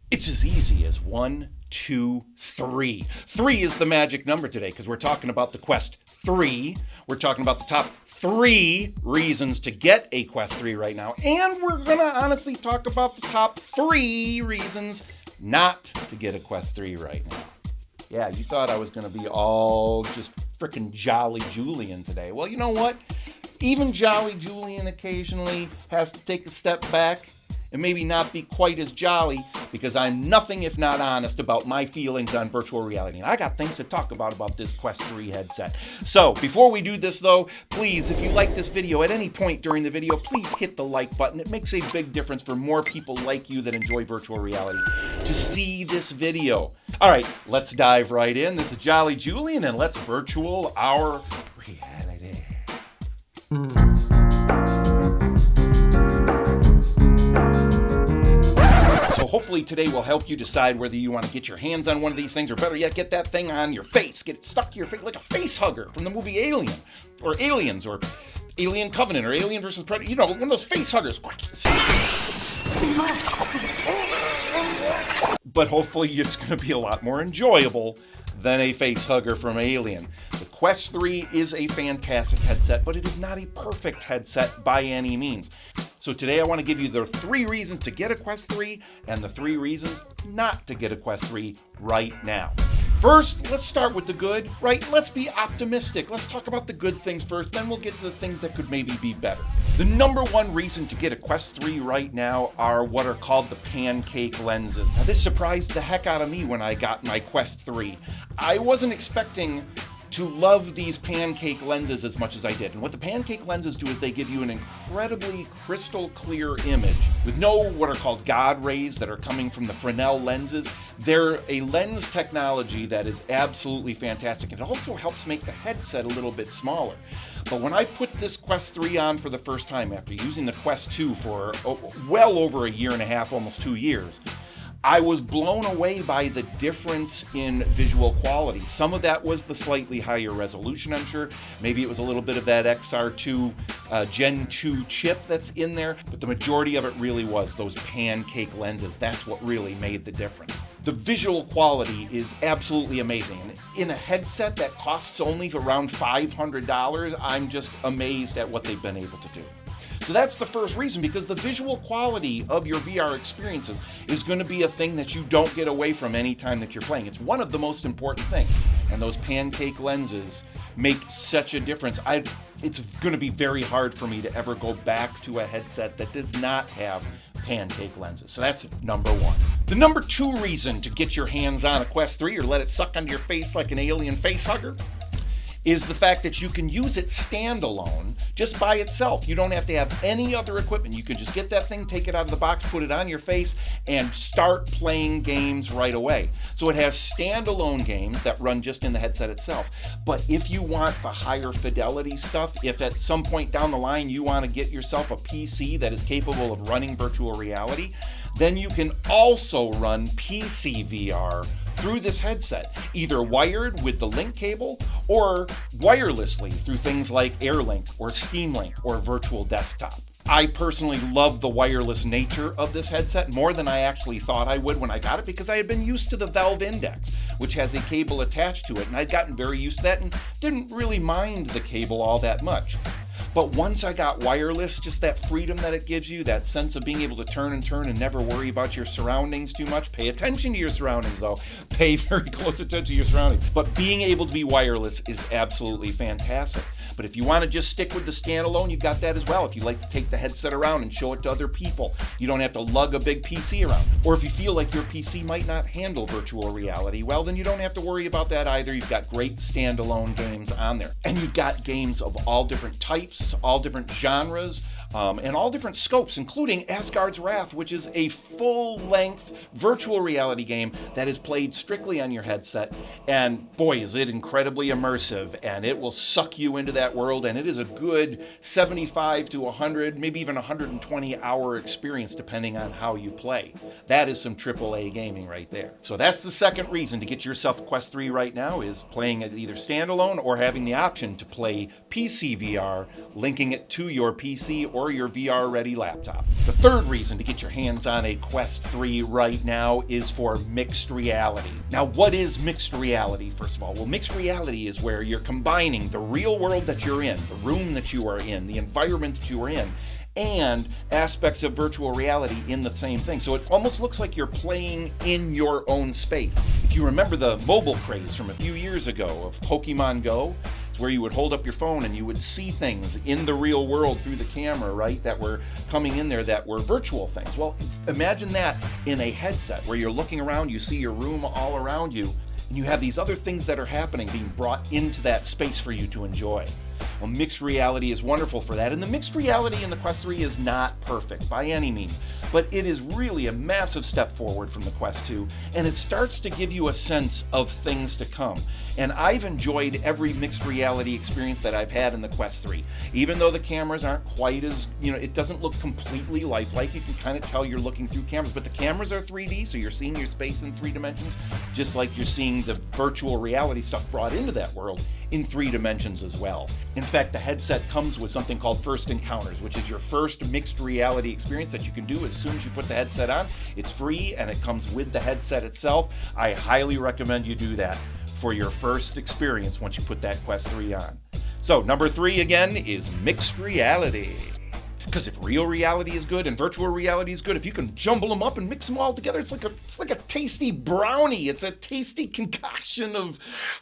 It's as easy as 1, 2, 3. 3 is the magic number today because we're talking about the Quest 3. We're talking about the top 3 reasons to get a Quest 3 right now. And we're going to honestly talk about the top 3 reasons not to get a Quest 3 right now. Yeah, you thought I was going to be all just frickin' Jolly Julian today. Well, you know what? Even Jolly Julian occasionally has to take a step back and maybe not be quite as jolly because I'm nothing if not honest about my feelings on virtual reality. And I got things to talk about this Quest 3 headset. So before we do this though, please, if you like this video at any point during the video, please hit the like button. It makes a big difference for more people like you that enjoy virtual reality to see this video. All right, let's dive right in. This is Jolly Julian and let's virtual our reality. So hopefully today will help you decide whether you want to get your hands on one of these things, or better yet, get that thing on your face. Get it stuck to your face like a face hugger from the movie Alien, or Aliens, or Alien Covenant, or Alien vs. Predator. You know, one of those face huggers. But hopefully it's going to be a lot more enjoyable than a face hugger from Alien. The Quest 3 is a fantastic headset, but it is not a perfect headset by any means. So today I want to give you the 3 reasons to get a Quest 3 and the 3 reasons not to get a Quest 3 right now. First, let's start with the good, right? Let's be optimistic. Let's talk about the good things first, then we'll get to the things that could maybe be better. The number 1 reason to get a Quest 3 right now are what are called the Pancake Lenses. Now this surprised the heck out of me when I got my Quest 3. I wasn't expecting to love these Pancake Lenses as much as I did. And what the Pancake Lenses do is they give you an incredibly crystal clear image with no what are called God rays that are coming from the Fresnel lenses. They're a lens technology that is absolutely fantastic. It also helps make the headset a little bit smaller. But when I put this Quest 3 on for the first time after using the Quest 2 for well over a year and a half, almost 2 years, I was blown away by the difference in visual quality. Some of that was the slightly higher resolution, I'm sure. Maybe it was a little bit of that XR2 Gen 2 chip that's in there, but the majority of it really was those Pancake lenses. That's what really made the difference. The visual quality is absolutely amazing. And in a headset that costs only around $500, I'm just amazed at what they've been able to do. So that's the first reason, because the visual quality of your VR experiences is going to be a thing that you don't get away from anytime that you're playing. It's one of the most important things, and those Pancake lenses make such a difference. It's going to be very hard for me to ever go back to a headset that does not have Pancake lenses. So that's number 1. The number 2 reason to get your hands on a Quest 3 or let it suck onto your face like an alien face hugger is the fact that you can use it standalone just by itself. You don't have to have any other equipment. You can just get that thing, take it out of the box, put it on your face, and start playing games right away. So it has standalone games that run just in the headset itself. But if you want the higher fidelity stuff, if at some point down the line you want to get yourself a PC that is capable of running virtual reality, then you can also run PC VR through this headset, either wired with the link cable or wirelessly through things like AirLink or Steam Link or Virtual Desktop. I personally love the wireless nature of this headset more than I actually thought I would when I got it, because I had been used to the Valve Index, which has a cable attached to it, and I'd gotten very used to that and didn't really mind the cable all that much. But once I got wireless, just that freedom that it gives you, that sense of being able to turn and never worry about your surroundings too much. Pay attention to your surroundings though. Pay very close attention to your surroundings. But being able to be wireless is absolutely fantastic. But if you want to just stick with the standalone, you've got that as well. If you like to take the headset around and show it to other people, you don't have to lug a big PC around. Or if you feel like your PC might not handle virtual reality, well, then you don't have to worry about that either. You've got great standalone games on there. And you've got games of all different types, all different genres, and all different scopes, including Asgard's Wrath, which is a full-length virtual reality game that is played strictly on your headset. And boy, is it incredibly immersive, and it will suck you into that world, and it is a good 75 to 100, maybe even 120-hour experience, depending on how you play. That is some AAA gaming right there. So that's the second reason to get yourself a Quest 3 right now, is playing it either standalone or having the option to play PC VR, linking it to your PC or or your VR-ready laptop. The third reason to get your hands on a Quest 3 right now is for mixed reality. Now, what is mixed reality, first of all? Well, mixed reality is where you're combining the real world that you're in, the room that you are in, the environment that you are in, and aspects of virtual reality in the same thing. So it almost looks like you're playing in your own space. If you remember the mobile craze from a few years ago of Pokemon Go, it's where you would hold up your phone and you would see things in the real world through the camera, right, that were coming in there that were virtual things. Well, imagine that in a headset where you're looking around, you see your room all around you, and you have these other things that are happening being brought into that space for you to enjoy. Well, mixed reality is wonderful for that, and the mixed reality in the Quest 3 is not perfect by any means, but it is really a massive step forward from the Quest 2, and it starts to give you a sense of things to come. And I've enjoyed every mixed reality experience that I've had in the Quest 3. Even though the cameras aren't quite as, it doesn't look completely lifelike. You can kind of tell you're looking through cameras, but the cameras are 3D, so you're seeing your space in 3 dimensions, just like you're seeing the virtual reality stuff brought into that world in 3 dimensions as well. In fact, the headset comes with something called First Encounters, which is your first mixed reality experience that you can do as soon as you put the headset on. It's free and it comes with the headset itself. I highly recommend you do that for your first experience once you put that Quest 3 on. So number 3 again is mixed reality. Because if real reality is good and virtual reality is good, if you can jumble them up and mix them all together, it's like a tasty brownie. It's a tasty concoction of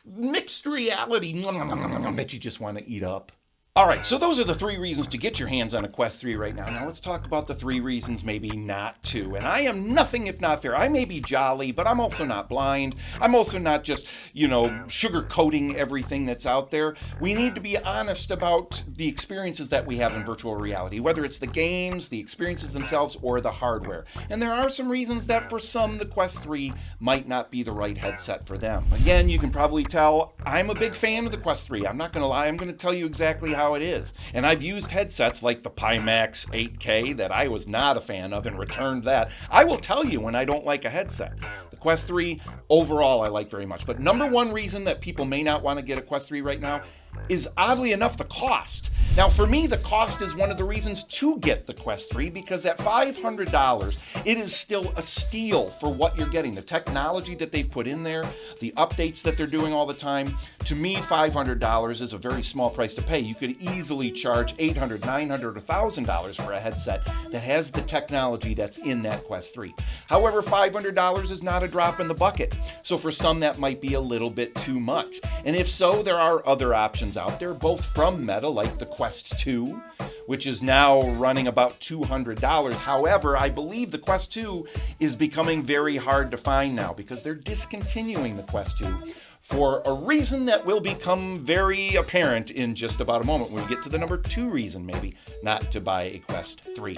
mixed reality that you just want to eat up. All right, so those are the 3 reasons to get your hands on a Quest 3 right now. Now let's talk about the 3 reasons maybe not to. And I am nothing if not fair. I may be jolly, but I'm also not blind. I'm also not just, sugarcoating everything that's out there. We need to be honest about the experiences that we have in virtual reality, whether it's the games, the experiences themselves, or the hardware. And there are some reasons that for some, the Quest 3 might not be the right headset for them. Again, you can probably tell I'm a big fan of the Quest 3. I'm not going to lie. I'm going to tell you exactly how it is. And I've used headsets like the Pimax 8K that I was not a fan of and returned that. I will tell you when I don't like a headset. The Quest 3 overall I like very much. But number 1 reason that people may not want to get a Quest 3 right now is oddly enough the cost. Now for me, the cost is one of the reasons to get the Quest 3 because at $500, it is still a steal for what you're getting. The technology that they've put in there, the updates that they're doing all the time. To me, $500 is a very small price to pay. You could easily charge $800, $900, or $1,000 for a headset that has the technology that's in that Quest 3. However, $500 is not a drop in the bucket. So for some, that might be a little bit too much. And if so, there are other options out there, both from Meta, like the Quest 2, which is now running about $200. However, I believe the Quest 2 is becoming very hard to find now because they're discontinuing the Quest 2 for a reason that will become very apparent in just about a moment when we get to the number 2 reason maybe not to buy a Quest 3.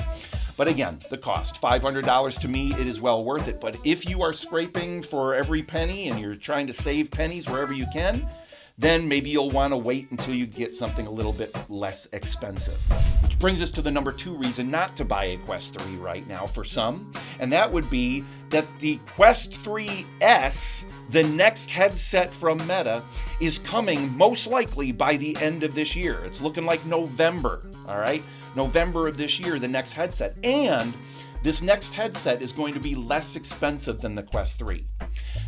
But again, the cost, $500 to me, it is well worth it. But if you are scraping for every penny and you're trying to save pennies wherever you can, then maybe you'll want to wait until you get something a little bit less expensive. Which brings us to the number 2 reason not to buy a Quest 3 right now for some, and that would be that the Quest 3S, the next headset from Meta, is coming most likely by the end of this year. It's looking like November, all right? November of this year, the next headset. And this next headset is going to be less expensive than the Quest 3.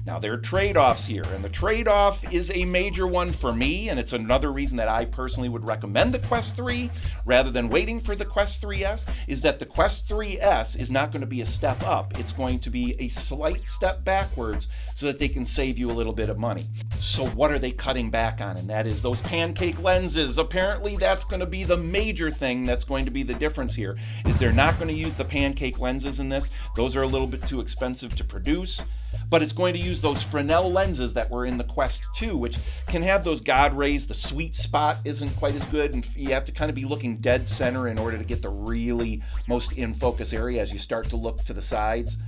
Now, there are trade-offs here, and the trade-off is a major one for me, and it's another reason that I personally would recommend the Quest 3 rather than waiting for the Quest 3S, is that the Quest 3S is not going to be a step up. It's going to be a slight step backwards so that they can save you a little bit of money. So what are they cutting back on? And that is those Pancake lenses. Apparently, that's going to be the major thing that's going to be the difference here, is they're not going to use the Pancake lenses in this. Those are a little bit too expensive to produce. But it's going to use those Fresnel lenses that were in the Quest 2, which can have those God rays. The sweet spot isn't quite as good, and you have to kind of be looking dead center in order to get the really most in focus area as you start to look to the sides.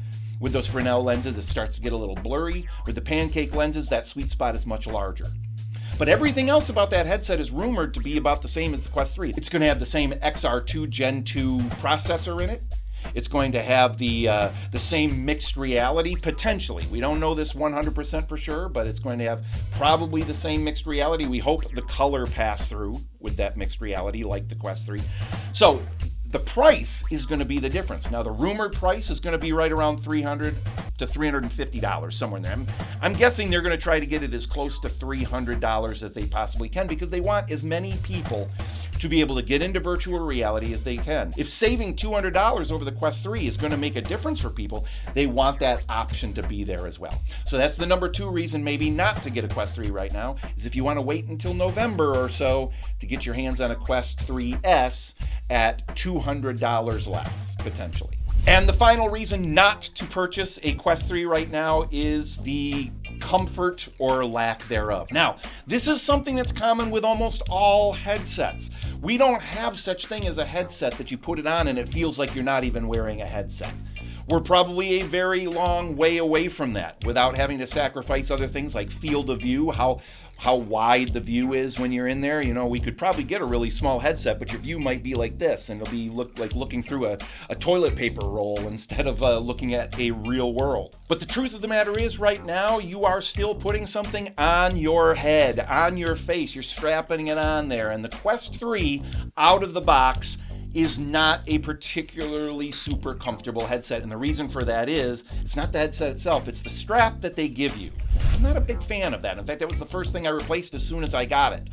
With those Fresnel lenses, it starts to get a little blurry. With the Pancake lenses, that sweet spot is much larger. But everything else about that headset is rumored to be about the same as the Quest 3. It's going to have the same XR2 Gen 2 processor in it. It's going to have the same mixed reality, potentially. We don't know this 100% for sure, but it's going to have probably the same mixed reality. We hope the color pass through with that mixed reality like the Quest 3. So The price is going to be the difference. Now, the rumored price is going to be right around $300 to $350, somewhere in there. I'm guessing they're going to try to get it as close to $300 as they possibly can, because they want as many people to be able to get into virtual reality as they can. If saving $200 over the Quest 3 is going to make a difference for people, they want that option to be there as well. So that's the number 2 reason maybe not to get a Quest 3 right now, is if you want to wait until November or so to get your hands on a Quest 3S at $200 less, potentially. And the final reason not to purchase a Quest 3 right now is the comfort or lack thereof. Now, this is something that's common with almost all headsets. We don't have such thing as a headset that you put it on and it feels like you're not even wearing a headset. We're probably a very long way away from that without having to sacrifice other things like field of view, how wide the view is when you're in there. You know, we could probably get a really small headset, but your view might be like this, and it'll be like looking through a toilet paper roll instead of looking at a real world. But the truth of the matter is, right now, you are still putting something on your head, on your face. You're strapping it on there, and the Quest 3, out of the box, is not a particularly super comfortable headset. And the reason for that is, it's not the headset itself, it's the strap that they give you. I'm not a big fan of that. In fact, that was the first thing I replaced as soon as I got it.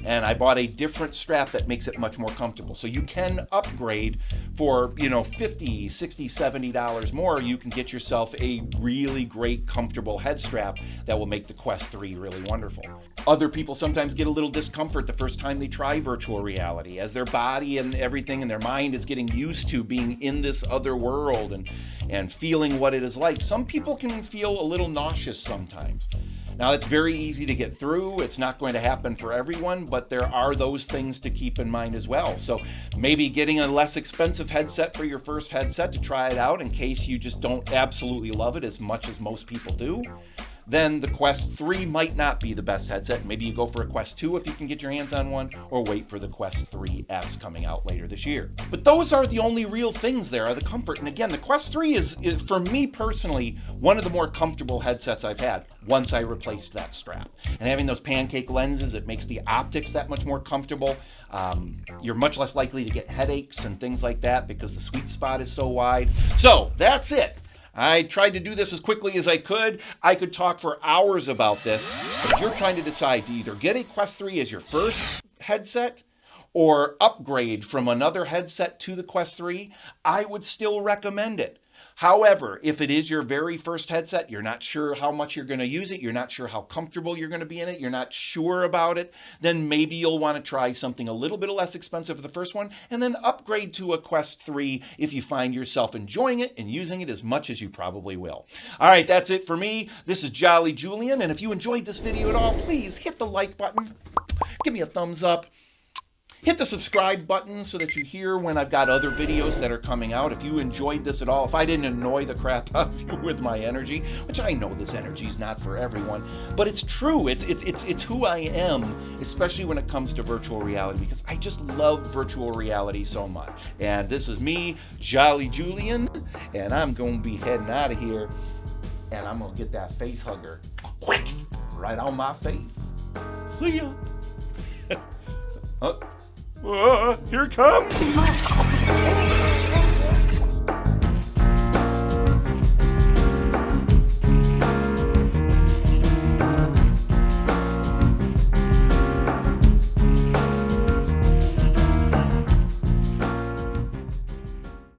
And I bought a different strap that makes it much more comfortable. So you can upgrade for, $50, $60, $70 more. You can get yourself a really great, comfortable head strap that will make the Quest 3 really wonderful. Other people sometimes get a little discomfort the first time they try virtual reality, as their body and everything and their mind is getting used to being in this other world and feeling what it is like. Some people can feel a little nauseous sometimes. Now, it's very easy to get through. It's not going to happen for everyone, but there are those things to keep in mind as well. So maybe getting a less expensive headset for your first headset to try it out in case you just don't absolutely love it as much as most people do. Then the Quest 3 might not be the best headset. Maybe you go for a Quest 2 if you can get your hands on one, or wait for the Quest 3S coming out later this year. But those are the only real things there, are the comfort. And again, the Quest 3 is, for me personally, one of the more comfortable headsets I've had once I replaced that strap. And having those Pancake lenses, it makes the optics that much more comfortable. You're much less likely to get headaches and things like that because the sweet spot is so wide. So that's it. I tried to do this as quickly as I could. I could talk for hours about this. But if you're trying to decide to either get a Quest 3 as your first headset or upgrade from another headset to the Quest 3, I would still recommend it. However, if it is your very first headset, you're not sure how much you're going to use it, you're not sure how comfortable you're going to be in it, you're not sure about it, then maybe you'll want to try something a little bit less expensive for the first one, and then upgrade to a Quest 3 if you find yourself enjoying it and using it as much as you probably will. All right, that's it for me. This is Jolly Julian, and if you enjoyed this video at all, please hit the like button, give me a thumbs up. Hit the subscribe button so that you hear when I've got other videos that are coming out. If you enjoyed this at all, if I didn't annoy the crap out of you with my energy, which I know this energy is not for everyone, but it's true. It's who I am, especially when it comes to virtual reality, because I just love virtual reality so much. And this is me, Jolly Julian, and I'm going to be heading out of here, and I'm going to get that face hugger quick right on my face. See ya. Here it comes!